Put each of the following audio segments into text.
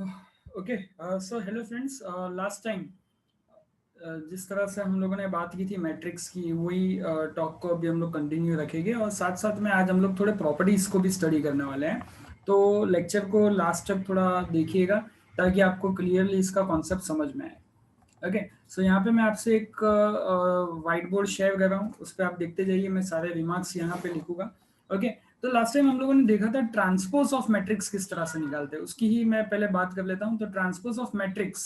Okay, so hello friends. Last time जिस तरह से हम लोगों ने बात की थी मैट्रिक्स की, वही टॉक को अभी हम लोग कंटिन्यू रखेंगे और साथ साथ में आज हम लोग थोड़े प्रॉपर्टीज़ को भी स्टडी करने वाले हैं। तो लेक्चर को लास्ट तक थोड़ा देखिएगा ताकि आपको क्लियरली इसका कॉन्सेप्ट समझ में आए। ओके, सो यहाँ पे मैं आपसे एक वाइट बोर्ड शेयर कर रहा हूँ, उस पर आप देखते जाइए, मैं सारे रिमार्क्स यहाँ पे लिखूंगा। ओके, तो लास्ट टाइम हम लोगों ने देखा था ट्रांसपोज ऑफ मैट्रिक्स किस तरह से निकालते हैं, उसकी ही मैं पहले बात कर लेता हूँ। तो ट्रांसपोज ऑफ मैट्रिक्स,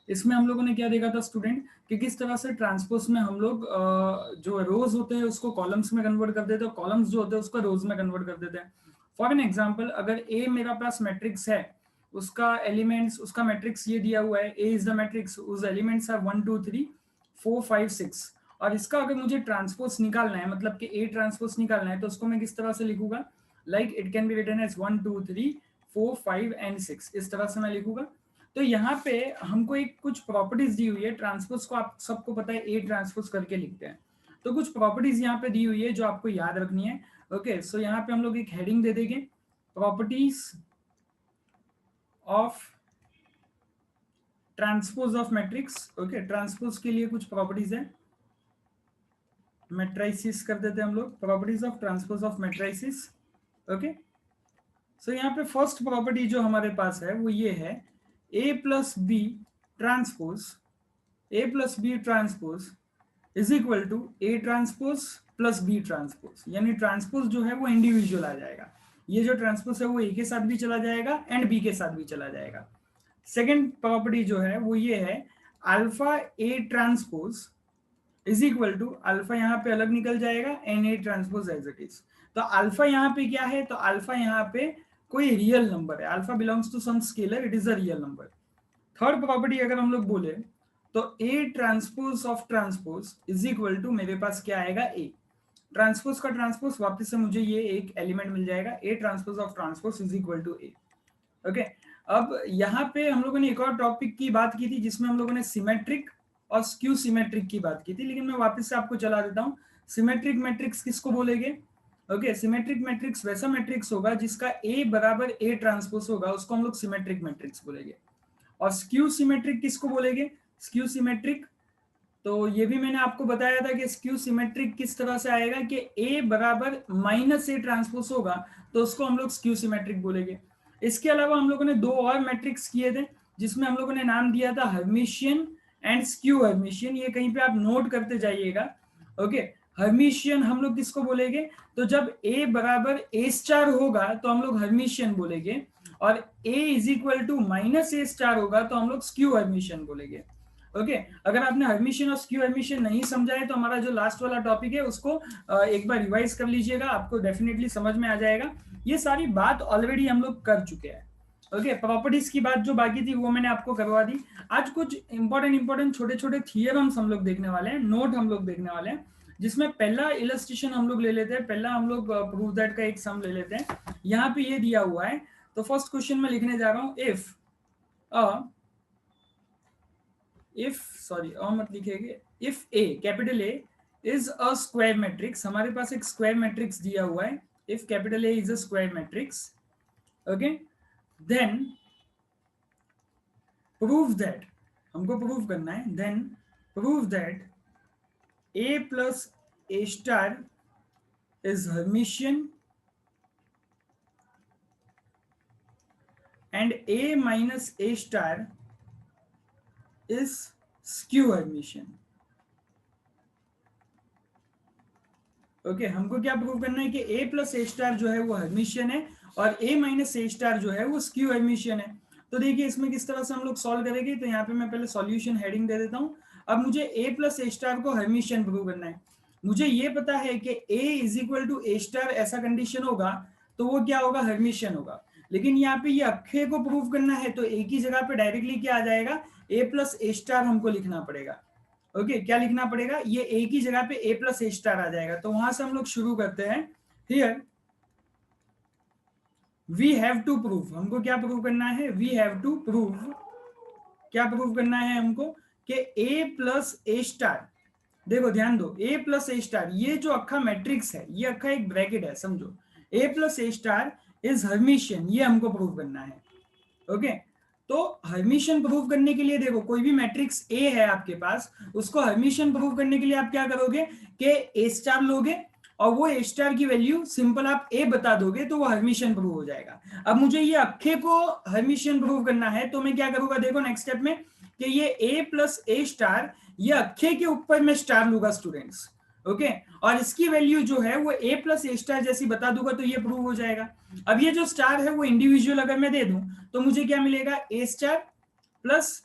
इसमें हम लोगों ने क्या देखा था स्टूडेंट, कि किस तरह से ट्रांसपोज में हम लोग जो रोज होते हैं उसको कॉलम्स में कन्वर्ट कर देते हैं, कॉलम्स जो होते हैं उसको रोज में कन्वर्ट कर देते हैं। फॉर एन एग्जाम्पल, अगर ए मेरा पास मैट्रिक्स है, उसका एलिमेंट्स, उसका मैट्रिक्स ये दिया हुआ है, ए इज द मैट्रिक्स, उस एलिमेंट्स आर 1 2 3 4 5 6, और इसका अगर मुझे ट्रांसपोज निकालना है, मतलब कि ए ट्रांसपोज निकालना है, तो उसको मैं किस तरह से लिखूंगा, like it can be written as 1 2 3 4 5 and 6, इस तरह से मैं लिखूंगा। तो यहाँ पे हमको एक कुछ प्रॉपर्टीज दी हुई है ट्रांसपोज को, आप सबको पता है ए ट्रांसपोज करके लिखते हैं, तो कुछ प्रॉपर्टीज यहाँ पे दी हुई है जो आपको याद रखनी है। ओके, सो यहाँ पे हम लोग एक हेडिंग दे देंगे, properties of transpose of matrix. Okay, transpose के लिए कुछ प्रॉपर्टीज है, मैट्राइसिस कर देते हैं हम लोग, properties of transpose of matrices. Okay, so यहाँ पे फर्स्ट प्रॉपर्टी जो हमारे पास है वो ये है, A plus B transpose, A plus B transpose is equal to A transpose plus B transpose, यानी ट्रांसपोज जो है वो इंडिविजुअल आ जाएगा, ये जो ट्रांसपोज है वो ए के साथ भी चला जाएगा एंड बी के साथ भी चला जाएगा। सेकेंड प्रॉपर्टी जो है वो ये है, alpha A transpose is equal to, alpha यहाँ पे अलग निकल जाएगा n A transpose as it is. तो अल्फा यहाँ पे क्या है, तो अल्फा यहाँ पे कोई रियल नंबर है, alpha belongs to some scalar, it is a real number. Third property अगर हम लोग बोले तो A transpose of transpose is equal to, मेरे पास क्या आएगा, ए ट्रांसपोज का ट्रांसपोज, वापस से मुझे ये एक एलिमेंट मिल जाएगा, A transpose of transpose is equal to A. Okay, अब यहाँ पे हम लोगों ने एक और टॉपिक की बात की थी जिसमें हम लोगों ने सिमेट्रिक और स्क्यू सिमेट्रिक की बात की थी, लेकिन मैं वापस से आपको चला देता हूँ। सिमेट्रिक मैट्रिक्स किसको बोलेंगे? ओके, सिमेट्रिक मैट्रिक्स वैसा मैट्रिक्स होगा जिसका ए बराबर ए ट्रांसपोज होगा, उसको हम लोग सिमेट्रिक मैट्रिक्स बोलेंगे। और स्क्यू सिमेट्रिक किसको बोलेंगे? स्क्यू सिमेट्रिक, तो ये भी मैंने आपको बताया था कि स्क्यू सिमेट्रिक किस तरह से आएगा कि ए बराबर माइनस ए ट्रांसपोज होगा, तो उसको हम लोग स्क्यू सिमेट्रिक बोलेंगे। इसके अलावा हम लोगों ने दो और मैट्रिक्स किए थे जिसमें हम लोगों ने नाम दिया था हर्मिशियन एंड स्क्यू हर्मिशियन, ये कहीं पे आप नोट करते जाइएगा। ओके, हर्मिशियन हम लोग किसको बोलेंगे, तो जब ए बराबर ए स्टार होगा तो हम लोग हर्मिशियन बोलेंगे, और A is equal to minus A star होगा तो हम लोग स्क्यू हर्मिशियन बोलेंगे। ओके, अगर आपने हर्मिशियन और स्क्यू हर्मिशियन नहीं समझा है तो हमारा जो लास्ट वाला टॉपिक है उसको एक बार रिवाइज कर लीजिएगा, आपको डेफिनेटली समझ में आ जाएगा। ये सारी बात ऑलरेडी हम लोग कर चुके हैं। ओके, प्रॉपर्टीज की बात जो बाकी थी वो मैंने आपको करवा दी। आज कुछ इंपॉर्टेंट छोटे छोटे थियरम्स हम लोग देखने वाले हैं, नोट हम लोग देखने वाले हैं, जिसमें पहला इलस्ट्रेशन हम लोग ले लेते हैं, पहला हम लोग प्रूव दैट का एक सम ले लेते हैं। यहाँ पे ये दिया हुआ है, तो फर्स्ट क्वेश्चन में लिखने जा रहा हूँ, मत लिखेंगे, if A capital A is a square matrix, हमारे पास एक स्क्वायर मैट्रिक्स दिया हुआ है, if capital A is a square matrix, okay, then prove that, हमको प्रूव करना है, then prove that A plus A star is Hermitian and A minus A star is skew Hermitian. Okay, हमको क्या prove करना है कि A plus A star जो है वो हर्मिशियन है और ए माइनस ए स्टार जो है वो स्क्यू हर्मिशियन है। तो देखिए इसमें किस तरह से हम लोग सॉल्व करेंगे, तो यहाँ पे मैं पहले सॉल्यूशन हेडिंग दे देता हूँ। अब मुझे ए प्लस ए स्टार को हर्मिशियन प्रूव करना है। मुझे ये पता है कि A is equal to A star ऐसा कंडीशन होगा तो वो क्या होगा, हर्मिशियन होगा। लेकिन यहाँ पे ये अक्षय को प्रूव करना है तो ए की जगह पे डायरेक्टली क्या आ जाएगा, ए प्लस ए स्टार हमको लिखना पड़ेगा। ओके, क्या लिखना पड़ेगा, ये ए की जगह पे ए प्लस ए स्टार आ जाएगा। तो वहां से हम लोग शुरू करते हैं। Here we have to prove, हमको क्या प्रूव करना है, वी हैव टू प्रूव, क्या प्रूव करना है हमको, कि ए प्लस ए स्टार, देखो ध्यान दो, ए प्लस ए स्टार, ये जो अक्खा मैट्रिक्स है, ये अक्खा एक ब्रैकेट है, समझो, A plus A star is hermitian, ये हमको प्रूव करना है। ओके, तो हर्मिशियन प्रूव करने के लिए देखो, कोई भी मैट्रिक्स ए है आपके पास, उसको हर्मिशियन प्रूव करने के लिए आप क्या करोगे कि ए स्टार लोगे और वो ए स्टार की वैल्यू सिंपल आप ए बता दोगे तो वो हर्मिशियन प्रूव हो जाएगा। अब मुझे ये अक्खे को हर्मिशियन प्रूव करना है तो मैं क्या करूंगा, देखो नेक्स्ट स्टेप में कि ये ए प्लस ए स्टार, ये अक्खे के ऊपर मैं स्टार लूंगा स्टूडेंट्स, ओके, और इसकी वैल्यू जो है वो ए प्लस ए स्टार जैसी बता दूंगा तो ये प्रूव हो जाएगा। अब ये जो स्टार है वो इंडिविजुअल अगर मैं दे दूं तो मुझे क्या मिलेगा, A star plus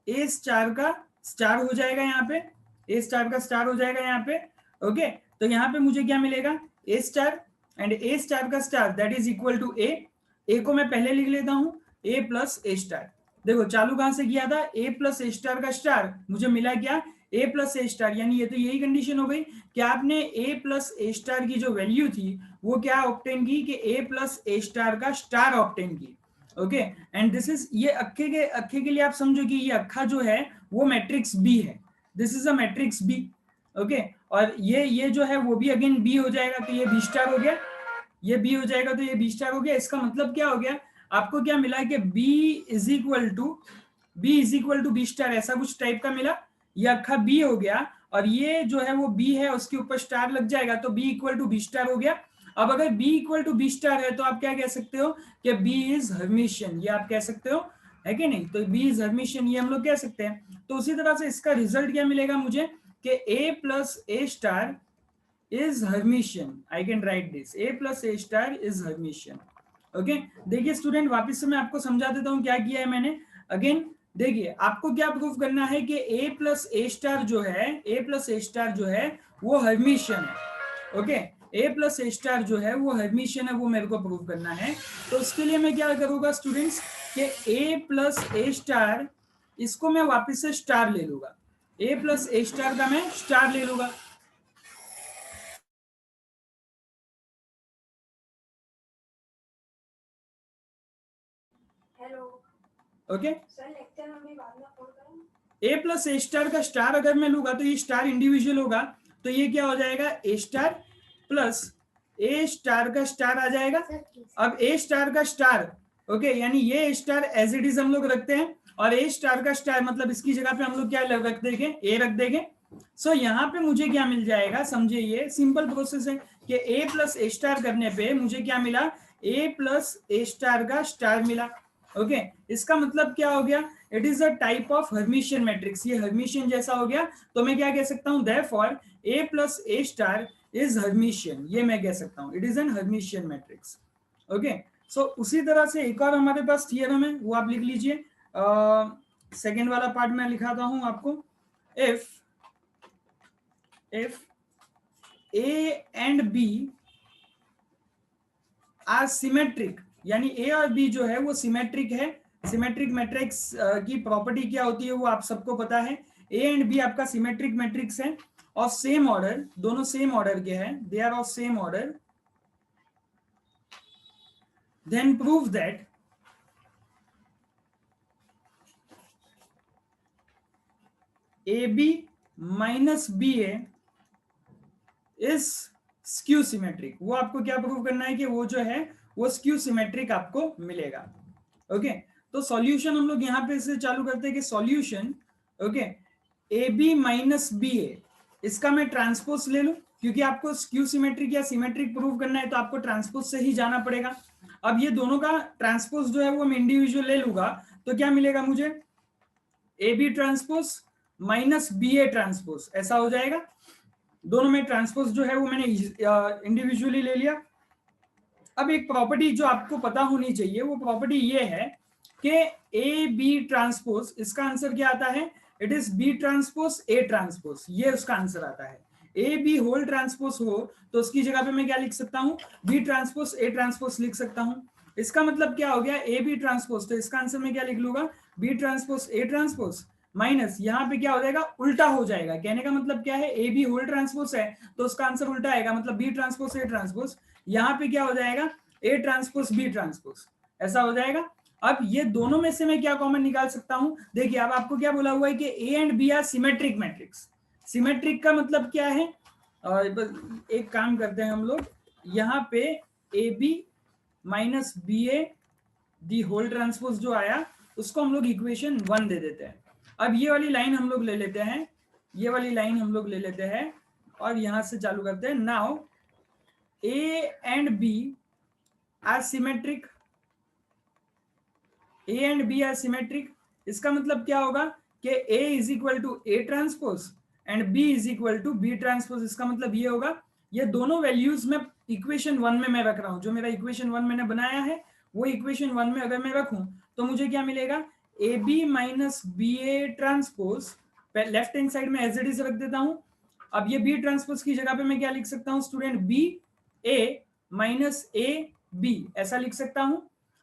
A star का स्टार हो जाएगा यहाँ पे, ए स्टार का स्टार हो जाएगा यहाँ पे, ओके। तो यहाँ पे मुझे क्या मिलेगा, A star and A star का star that is equal to A को मैं पहले लिख लेता हूं, ए प्लस ए स्टार। देखो चालू कहां से किया था, ए प्लस ए स्टार का स्टार, मुझे मिला क्या, ए प्लस ए स्टार, यानी ये तो यही कंडीशन हो गई कि आपने ए प्लस ए स्टार की जो वैल्यू थी वो क्या ऑब्टेन की, कि ए प्लस ए स्टार का स्टार ऑब्टेन की, ओके। एंड दिस इज, ये अक्खे के लिए आप समझो कि ये अक्खा जो है वो मैट्रिक्स बी है, this is a matrix B, okay. और ये जो है वो भी अगेन बी हो जाएगा, तो ये बी स्टार हो गया, ये बी हो जाएगा तो ये बी स्टार हो गया। इसका मतलब क्या हो गया, आपको क्या मिला कि B is equal to B star, ऐसा कुछ टाइप का मिला, ये अक्खा बी हो गया और ये जो है वो बी है उसके ऊपर स्टार लग जाएगा तो B equal to B star हो गया। अब अगर B equal to B star है तो आप क्या कह सकते हो कि बी इज हर्मिशियन, ये आप कह सकते हो, है कि नहीं, तो बी इज हर्मिशियन ये हम लोग कह सकते हैं। तो उसी तरह से इसका रिजल्ट क्या मिलेगा मुझे कि A plus A star is hermitian, I can write this, A plus A star is hermitian, okay. देखिए स्टूडेंट वापस से मैं आपको समझा देता हूं क्या किया है मैंने। अगेन देखिए आपको क्या प्रूफ करना है कि ए प्लस ए स्टार जो है, ए प्लस ए स्टार जो है वो हर्मिशियन है, okay. A plus A star जो है वो हर्मिशियन है, वो मेरे को प्रूव करना है। तो उसके लिए मैं क्या करूंगा स्टूडेंट्स कि ए प्लस ए स्टार, इसको मैं वापस से स्टार ले लूंगा, ए प्लस ए स्टार का मैं स्टार ले लूंगा, okay. A plus A star का स्टार अगर मैं लूंगा तो ये स्टार इंडिविजुअल होगा, तो ये क्या हो जाएगा, ए स्टार प्लस ए स्टार का स्टार आ जाएगा। अब ए स्टार का स्टार, ओके, यानी ये स्टार एज इट इज हम लोग रखते हैं और ए स्टार का स्टार मतलब इसकी जगह पे हम लोग क्या रख देंगे, ए रख देंगे। सो यहाँ पे मुझे क्या मिल जाएगा, समझिए ये सिंपल प्रोसेस है कि ए प्लस ए स्टार करने पे मुझे क्या मिला, ए प्लस ए स्टार का स्टार मिला, ओके। इसका मतलब क्या हो गया, it is a type of hermitian matrix, ये हर्मिशियन जैसा हो गया। तो मैं क्या कह सकता हूं, therefore A plus A star is hermitian, ये मैं कह सकता हूं, it is an hermitian matrix, okay. So उसी तरह से एक और हमारे पास थियरम है, वो आप लिख लीजिए, सेकेंड वाला पार्ट में लिखाता हूं आपको, if A and B are symmetric, यानी ए और बी जो है वो सिमेट्रिक है। सिमेट्रिक मैट्रिक्स की प्रॉपर्टी क्या होती है वो आप सबको पता है, ए एंड बी आपका सिमेट्रिक मैट्रिक्स है और सेम ऑर्डर, दोनों सेम ऑर्डर के हैं, they are of same order, then prove that A B minus B A is skew symmetric. वो आपको क्या प्रूव करना है कि वो जो है वो स्क्यू सिमेट्रिक आपको मिलेगा, ओके। तो सॉल्यूशन हम लोग यहाँ पे से चालू करते हैं कि solution, okay, A B minus B A, इसका मैं ट्रांसपोज ले लूं क्योंकि आपको स्क्यू सिमेट्रिक या सिमेट्रिक प्रूव करना है तो आपको ट्रांसपोज से ही जाना पड़ेगा। अब ये दोनों का ट्रांसपोज जो है वो मैं इंडिविजुअल ले लूंगा तो क्या मिलेगा मुझे, A B transpose minus B A transpose, ऐसा हो जाएगा। दोनों में ट्रांसपोज जो है वो मैंने इंडिविजुअली ले लिया। अब एक प्रॉपर्टी जो आपको पता होनी चाहिए वो प्रॉपर्टी ये है कि ए बी ट्रांसपोज, इसका आंसर क्या आता है, it is B transpose A transpose, ये उसका आंसर आता है। ए बी होल ट्रांसपोज हो तो उसकी जगह पे मैं क्या लिख सकता हूँ, बी ट्रांसपोज ए ट्रांसपोज लिख सकता हूँ। इसका मतलब क्या हो गया, ए बी ट्रांसपोज, तो इसका आंसर मैं क्या लिख लूंगा, B transpose A transpose minus, यहाँ पे क्या हो जाएगा, उल्टा हो जाएगा। कहने का मतलब क्या है, ए बी होल ट्रांसपोज है तो उसका आंसर उल्टा आएगा, मतलब बी ट्रांसपोज ए ट्रांसपोज, यहाँ पे क्या हो जाएगा, ए ट्रांसपोज बी ट्रांसपोज, ऐसा हो जाएगा। अब ये दोनों में से मैं क्या कॉमन निकाल सकता हूं, देखिए अब आपको क्या बोला हुआ है कि A and B are symmetric matrix. Symmetric का मतलब क्या है, एक काम करते हैं हम लोग, यहाँ पे A B minus B A the whole transpose जो आया उसको हम लोग इक्वेशन 1 दे देते हैं। अब ये वाली लाइन हम लोग ले लेते हैं, ये वाली लाइन हम लोग ले लेते हैं और यहां से चालू करते हैं। Now A and B are symmetric, A and B are symmetric. इसका मतलब क्या होगा कि A is equal to A transpose and B is equal to B transpose. इसका मतलब ये होगा ये दोनों वैल्यूज में इक्वेशन 1 में मैं रख रहा हूं, जो मेरा इक्वेशन 1 मैंने बनाया है वो इक्वेशन 1 में अगर मैं रखूं तो मुझे क्या मिलेगा, A B minus B A transpose, left hand side में एज इट इज रख देता हूं। अब ये बी ट्रांसपोज की जगह पे मैं क्या लिख सकता हूं student, B A minus A B ऐसा लिख सकता हूं।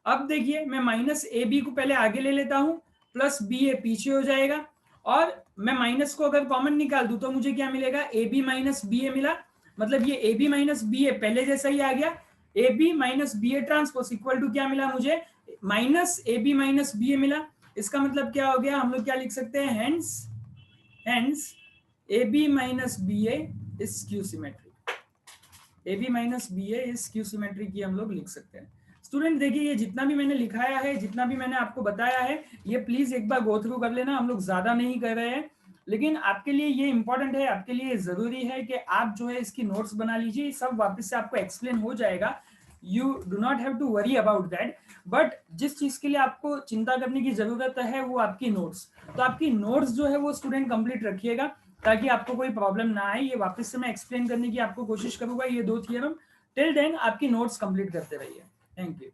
अब देखिए मैं माइनस ए बी को पहले आगे ले लेता हूं, प्लस बी ए पीछे हो जाएगा, और मैं माइनस को अगर कॉमन निकाल दूं तो मुझे क्या मिलेगा, A B minus B A मिला। मतलब ये A B minus B A पहले जैसा ही आ गया, A B minus B A transpose equal to क्या मिला मुझे, minus A B minus B A मिला। इसका मतलब क्या हो गया, हम लोग क्या लिख सकते हैं, hence A B minus B A is skew symmetric, A B minus B A is skew symmetric, ये हम लोग लिख सकते हैं। स्टूडेंट देखिए ये जितना भी मैंने लिखाया है, जितना भी मैंने आपको बताया है, ये प्लीज एक बार गो थ्रू कर लेना। हम लोग ज्यादा नहीं कर रहे हैं, लेकिन आपके लिए ये इंपॉर्टेंट है, आपके लिए जरूरी है कि आप जो है इसकी नोट्स बना लीजिए। सब वापस से आपको एक्सप्लेन हो जाएगा, you do not have to worry about that. But जिस चीज के लिए आपको चिंता करने की जरूरत है वो आपकी नोट्स। तो आपकी नोट्स जो है वो स्टूडेंट कंप्लीट रखिएगा ताकि आपको कोई प्रॉब्लम ना आए। ये वापस से मैं एक्सप्लेन करने की आपको कोशिश करूंगा ये दो थियरम। टिल देन आपकी नोट्स कंप्लीट करते रहिए। Thank you.